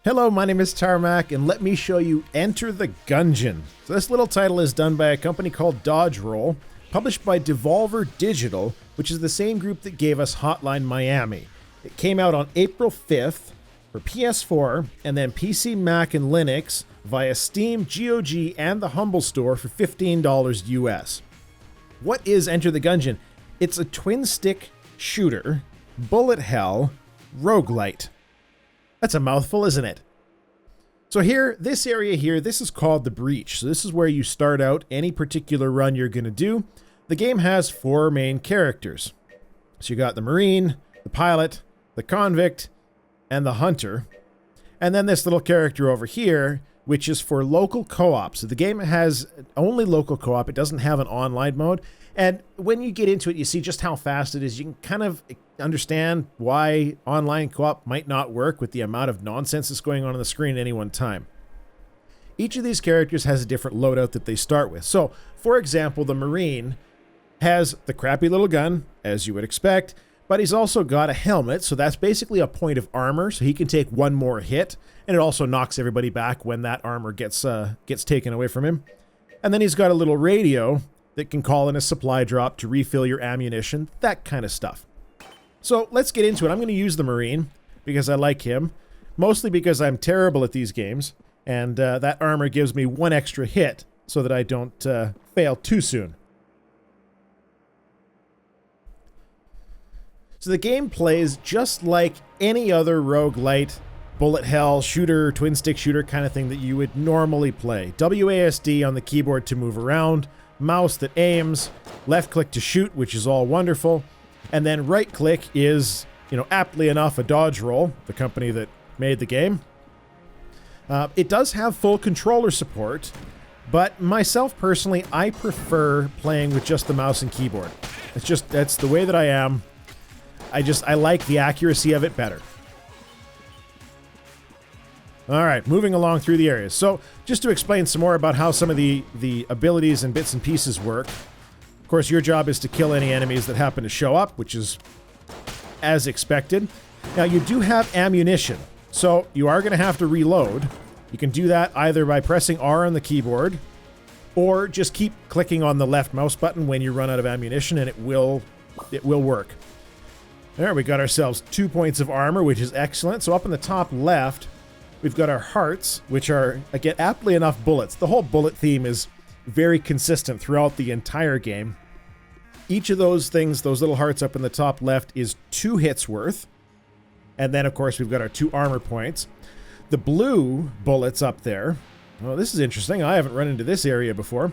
Hello, my name is Tarmack, and let me show you Enter the Gungeon. So this little title is done by a company called DodgeRoll, published by Devolver Digital, which is the same group that gave us Hotline Miami. It came out on April 5th for PS4, and then PC, Mac, and Linux via Steam, GOG, and the Humble Store for $15 US. What is Enter the Gungeon? It's a twin-stick shooter, bullet hell, roguelite. That's a mouthful, isn't it? So here, this area here, this is called the Breach. So this is where you start out any particular run you're going to do. The game has 4 main characters. So you got the Marine, the Pilot, the Convict, and the Hunter. And then this little character over here, which is for local co-op. So the game has only local co-op. It doesn't have an online mode. And when you get into it, you see just how fast it is. You can kind of understand why online co-op might not work with the amount of nonsense that's going on the screen at any one time. Each of these characters has a different loadout that they start with. So, for example, the Marine has the crappy little gun, as you would expect, but he's also got a helmet, so that's basically a point of armor, so he can take one more hit, and it also knocks everybody back when that armor gets taken away from him. And then he's got a little radio that can call in a supply drop to refill your ammunition, that kind of stuff. So let's get into it. I'm going to use the Marine because I like him, mostly because I'm terrible at these games, and that armor gives me 1 extra hit so that I don't fail too soon. So the game plays just like any other roguelite, bullet hell, shooter, twin stick shooter kind of thing that you would normally play. WASD on the keyboard to move around, mouse that aims, left click to shoot, which is all wonderful, and then right click is, aptly enough, a dodge roll, the company that made the game. It does have full controller support, but myself personally, I prefer playing with just the mouse and keyboard. That's the way that I am. I like the accuracy of it better. All right, moving along through the areas. So just to explain some more about how some of the abilities and bits and pieces work. Of course, your job is to kill any enemies that happen to show up, which is as expected. Now, you do have ammunition, so you are going to have to reload. You can do that either by pressing R on the keyboard, or just keep clicking on the left mouse button when you run out of ammunition, and it will work. There, we got ourselves 2 points of armor, which is excellent. So up in the top left, we've got our hearts, which are, again, aptly enough, bullets. The whole bullet theme is very consistent throughout the entire game. Each of those things, those little hearts up in the top left, is 2 hits worth. And then, of course, we've got our 2 armor points. The blue bullets up there, well, this is interesting. I haven't run into this area before.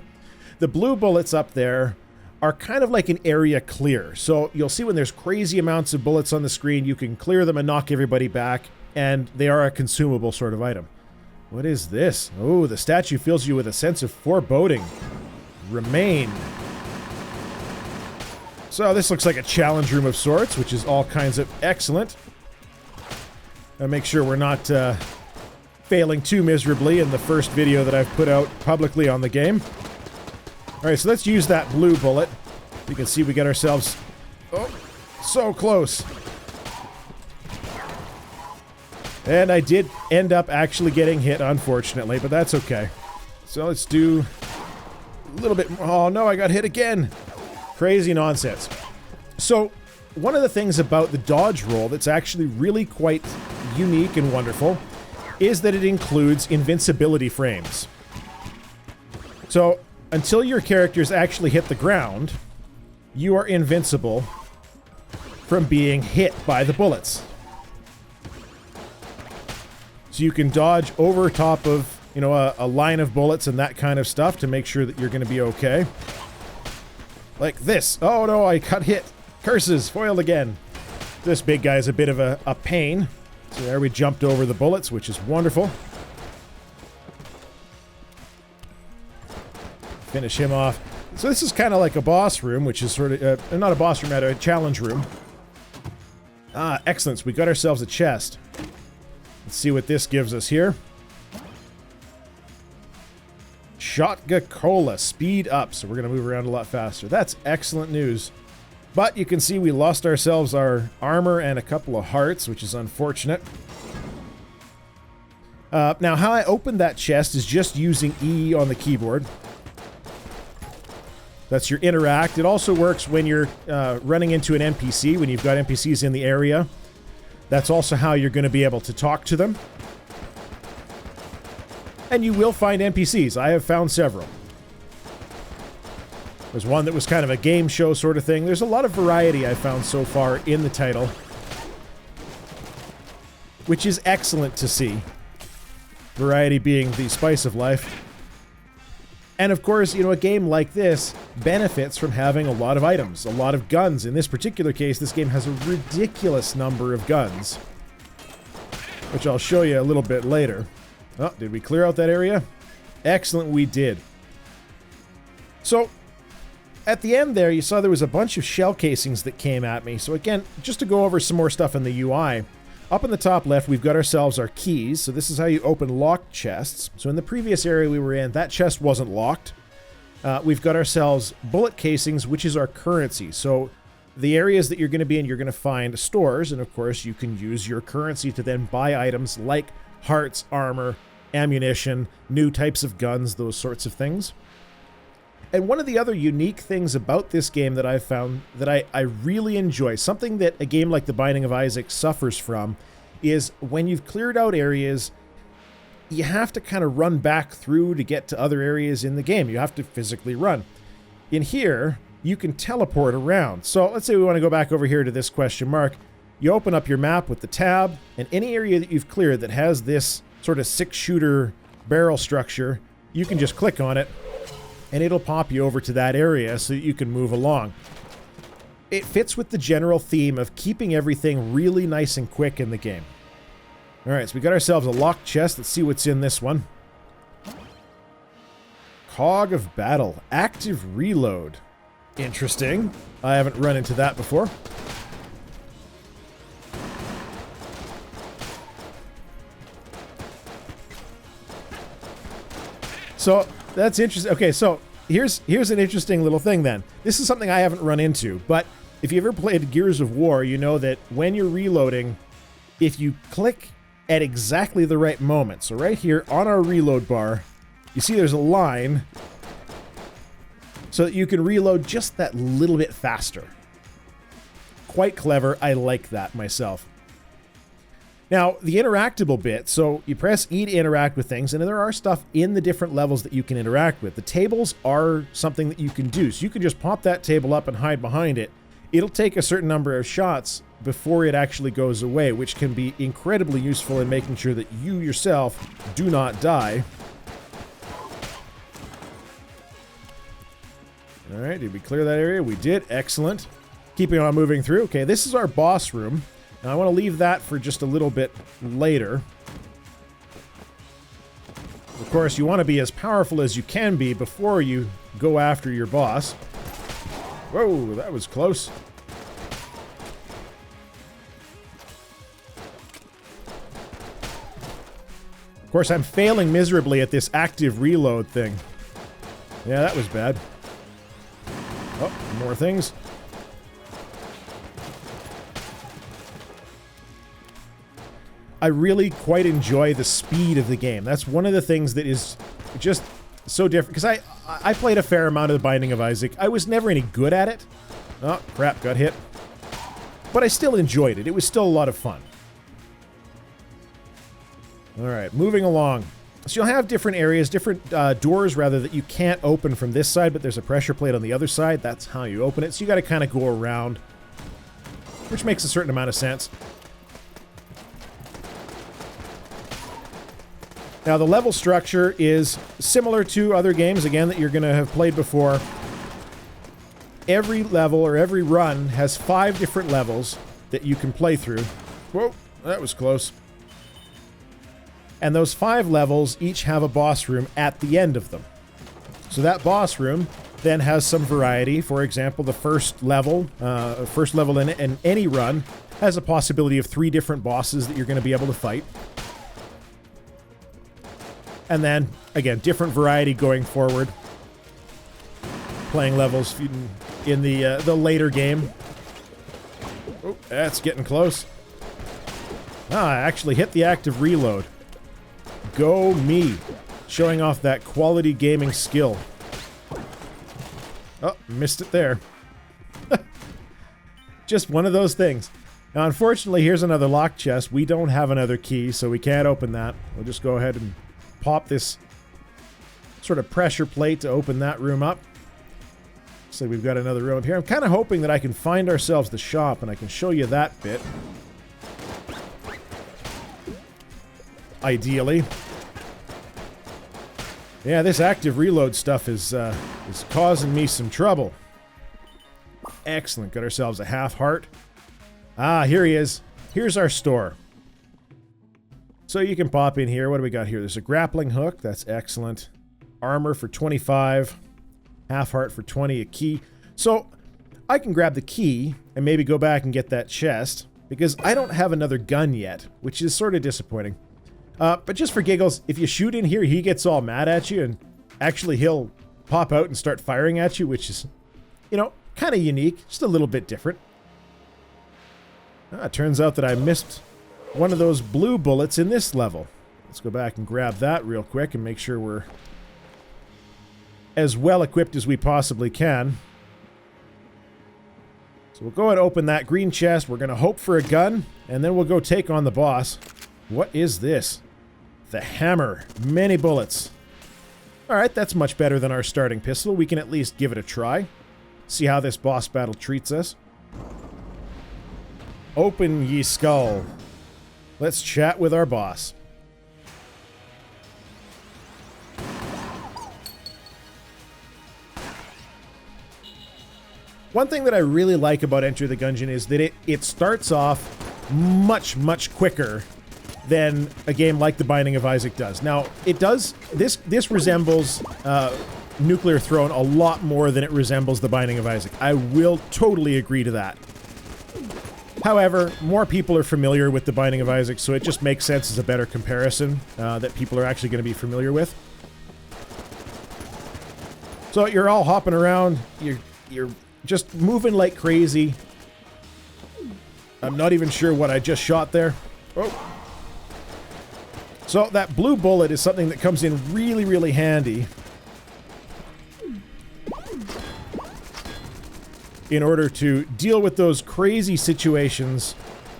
The blue bullets up there are kind of like an area clear. So you'll see when there's crazy amounts of bullets on the screen, you can clear them and knock everybody back, and they are a consumable sort of item. What is this? Oh, the statue fills you with a sense of foreboding. Remain. So this looks like a challenge room of sorts, which is all kinds of excellent. Gotta make sure we're not failing too miserably in the first video that I've put out publicly on the game. Alright, so let's use that blue bullet. You can see we get ourselves... Oh, so close. And I did end up actually getting hit, unfortunately, but that's okay. So let's do a little bit more. Oh no, I got hit again. Crazy nonsense. So one of the things about the dodge roll that's actually really quite unique and wonderful is that it includes invincibility frames. So until your characters actually hit the ground, you are invincible from being hit by the bullets. So you can dodge over top of, a line of bullets and that kind of stuff to make sure that you're going to be okay. Like this. Oh no, I got hit. Curses, foiled again. This big guy is a bit of a pain. So there we jumped over the bullets, which is wonderful. Finish him off. So this is kind of like a boss room, which is sort of, not a boss room, a challenge room. Ah, excellent. So we got ourselves a chest. Let's see what this gives us here. Shotgun Cola, speed up. So we're going to move around a lot faster. That's excellent news. But you can see we lost ourselves our armor and a couple of hearts, which is unfortunate. Now, how I opened that chest is just using E on the keyboard. That's your interact. It also works when you're running into an NPC, when you've got NPCs in the area. That's also how you're going to be able to talk to them. And you will find NPCs. I have found several. There's one that was kind of a game show sort of thing. There's a lot of variety I found so far in the title, which is excellent to see. Variety being the spice of life. And of course, you know, a game like this benefits from having a lot of items, a lot of guns. In this particular case, this game has a ridiculous number of guns, which I'll show you a little bit later. Oh, did we clear out that area? Excellent, we did. So, at the end there, you saw there was a bunch of shell casings that came at me. So again, just to go over some more stuff in the UI, up in the top left, we've got ourselves our keys. So this is how you open locked chests. So in the previous area we were in, that chest wasn't locked. We've got ourselves bullet casings, which is our currency. So the areas that you're going to be in, you're going to find stores. And of course, you can use your currency to then buy items like hearts, armor, ammunition, new types of guns, those sorts of things. And one of the other unique things about this game that I've found that I really enjoy, something that a game like The Binding of Isaac suffers from, is when you've cleared out areas, you have to kind of run back through to get to other areas in the game. You have to physically run. In here, you can teleport around. So let's say we want to go back over here to this question mark. You open up your map with the tab, and any area that you've cleared that has this sort of 6-shooter barrel structure, you can just click on it, and it'll pop you over to that area so that you can move along. It fits with the general theme of keeping everything really nice and quick in the game. Alright, so we got ourselves a locked chest. Let's see what's in this one. Cog of Battle. Active reload. Interesting. I haven't run into that before. So, that's interesting. Okay, so here's an interesting little thing then. This is something I haven't run into, but if you ever played Gears of War, you know that when you're reloading, if you click at exactly the right moment, so right here on our reload bar, you see there's a line so that you can reload just that little bit faster. Quite clever. I like that myself. Now, the interactable bit, so you press E to interact with things, and there are stuff in the different levels that you can interact with. The tables are something that you can do, so you can just pop that table up and hide behind it. It'll take a certain number of shots before it actually goes away, which can be incredibly useful in making sure that you yourself do not die. Alright, did we clear that area? We did. Excellent. Keeping on moving through. Okay, this is our boss room. Now I want to leave that for just a little bit later. Of course, you want to be as powerful as you can be before you go after your boss. Whoa, that was close. Of course, I'm failing miserably at this active reload thing. Yeah, that was bad. Oh, more things. I really quite enjoy the speed of the game. That's one of the things that is just so different. Because I played a fair amount of The Binding of Isaac. I was never any good at it. Oh, crap, got hit. But I still enjoyed it. It was still a lot of fun. Alright, moving along. So you'll have different areas, different doors, rather, that you can't open from this side, but there's a pressure plate on the other side. That's how you open it. So you got to kind of go around, which makes a certain amount of sense. Now, the level structure is similar to other games, again, that you're going to have played before. Every level, or every run, has 5 different levels that you can play through. Whoa, that was close. And those 5 levels each have a boss room at the end of them. So that boss room then has some variety. For example, the first level in any run has a possibility of 3 different bosses that you're going to be able to fight. And then, again, different variety going forward. Playing levels in the later game. Oh, that's getting close. Ah, I actually hit the active reload. Go me. Showing off that quality gaming skill. Oh, missed it there. Just one of those things. Now, unfortunately, here's another lock chest. We don't have another key, so we can't open that. We'll just go ahead and pop this sort of pressure plate to open that room up. So we've got another room up here. I'm kind of hoping that I can find ourselves the shop, and I can show you that bit. Ideally. Yeah, this active reload stuff is causing me some trouble. Excellent. Got ourselves a half heart. Ah, here he is. Here's our store. So you can pop in here. What do we got here? There's a grappling hook. That's excellent. Armor for 25. Half heart for 20. A key. So I can grab the key and maybe go back and get that chest because I don't have another gun yet, which is sort of disappointing. But just for giggles, if you shoot in here, he gets all mad at you and actually he'll pop out and start firing at you, which is, you know, kind of unique. Just a little bit different. It turns out that I missed one of those blue bullets in this level. Let's go back and grab that real quick and make sure we're as well equipped as we possibly can. So we'll go ahead and open that green chest. We're going to hope for a gun, and then we'll go take on the boss. What is this? The hammer. Many bullets. Alright, that's much better than our starting pistol. We can at least give it a try. See how this boss battle treats us. Open ye skull. Let's chat with our boss. One thing that I really like about Enter the Gungeon is that it starts off much, much quicker than a game like The Binding of Isaac does. Now, it does... This resembles Nuclear Throne a lot more than it resembles The Binding of Isaac. I will totally agree to that. However, more people are familiar with The Binding of Isaac, so it just makes sense as a better comparison that people are actually going to be familiar with. So you're all hopping around, you're just moving like crazy. I'm not even sure what I just shot there. Oh. So that blue bullet is something that comes in really, really handy in order to deal with those crazy situations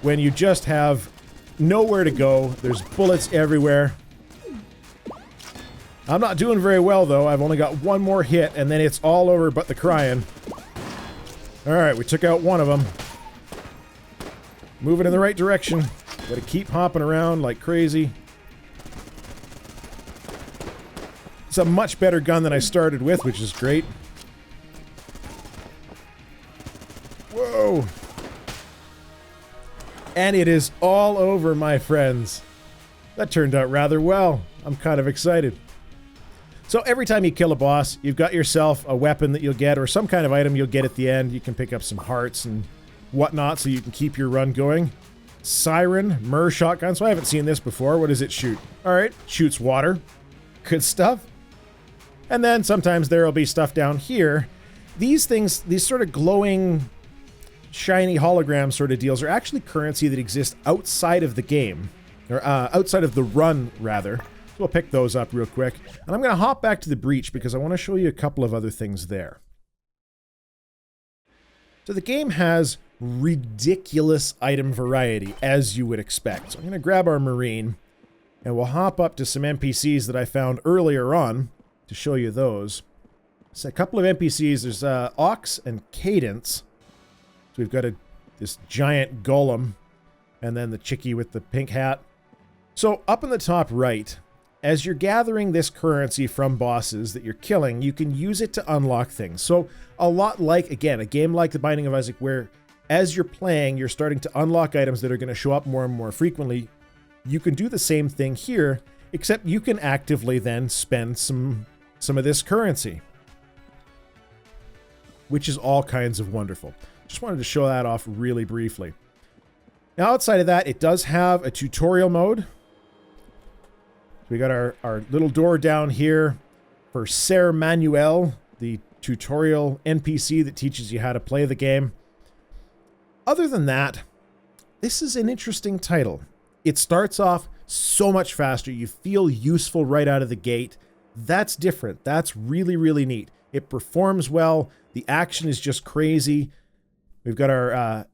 when you just have nowhere to go. There's bullets everywhere. I'm not doing very well, though. I've only got one more hit, and then it's all over but the crying. Alright, we took out one of them. Moving in the right direction. Gotta keep hopping around like crazy. It's a much better gun than I started with, which is great. Whoa! And it is all over, my friends. That turned out rather well. I'm kind of excited. So every time you kill a boss, you've got yourself a weapon that you'll get, or some kind of item you'll get at the end. You can pick up some hearts and whatnot so you can keep your run going. Siren, Myrrh shotgun. So I haven't seen this before. What does it shoot? Alright, shoots water. Good stuff. And then sometimes there will be stuff down here. These things, these sort of glowing, shiny hologram sort of deals are actually currency that exists outside of the game. Or outside of the run, rather. So we'll pick those up real quick. And I'm going to hop back to the breach because I want to show you a couple of other things there. So the game has ridiculous item variety, as you would expect. So I'm going to grab our Marine, and we'll hop up to some NPCs that I found earlier on to show you those. So a couple of NPCs, there's Ox and Cadence. So we've got this giant golem, and then the chickie with the pink hat. So up in the top right, as you're gathering this currency from bosses that you're killing, you can use it to unlock things. So a lot like, again, a game like The Binding of Isaac, where as you're playing, you're starting to unlock items that are going to show up more and more frequently. You can do the same thing here, except you can actively then spend some of this currency, which is all kinds of wonderful. Just wanted to show that off really briefly. Now, outside of that, it does have a tutorial mode. We got our little door down here for Ser Manuel, the tutorial NPC that teaches you how to play the game. Other than that, this is an interesting title. It starts off so much faster. You feel useful right out of the gate. That's different. That's really, really neat. It performs well. The action is just crazy. We've got our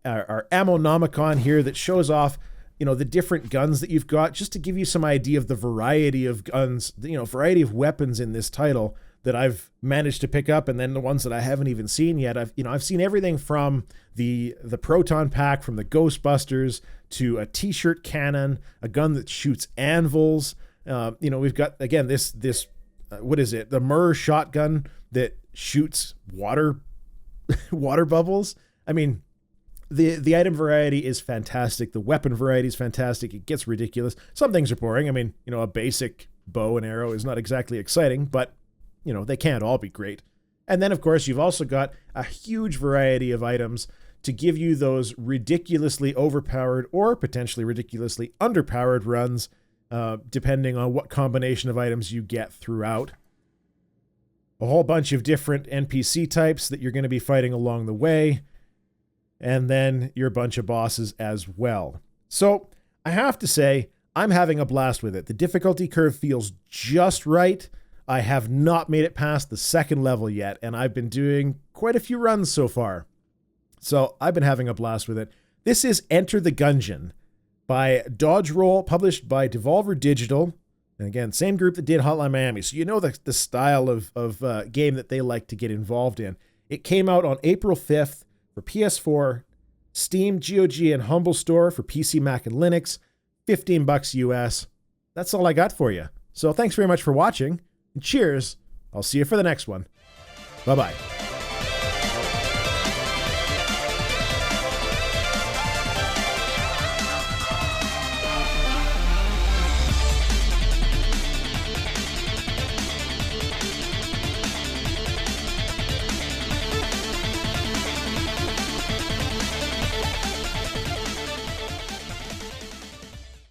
Ammonomicon here that shows off, you know, the different guns that you've got, just to give you some idea of the variety of guns, you know, variety of weapons in this title that I've managed to pick up, and then the ones that I haven't even seen yet. I've seen everything from the proton pack from the Ghostbusters to a t-shirt cannon, a gun that shoots anvils. You know, we've got, again, this what is it? The Murr shotgun that shoots water bubbles. I mean, the item variety is fantastic. The weapon variety is fantastic. It gets ridiculous. Some things are boring. I mean, you know, a basic bow and arrow is not exactly exciting, but, you know, they can't all be great. And then, of course, you've also got a huge variety of items to give you those ridiculously overpowered or potentially ridiculously underpowered runs, depending on what combination of items you get throughout. A whole bunch of different NPC types that you're going to be fighting along the way, and then your bunch of bosses as well. So I have to say, I'm having a blast with it. The difficulty curve feels just right. I have not made it past the second level yet, and I've been doing quite a few runs so far. So I've been having a blast with it. This is Enter the Gungeon by Dodge Roll, published by Devolver Digital. And again, same group that did Hotline Miami. So you know the style of game that they like to get involved in. It came out on April 5th for PS4, Steam, GOG, and Humble Store for PC, Mac, and Linux. $15 US. That's all I got for you. So thanks very much for watching, and cheers. I'll see you for the next one. Bye-bye.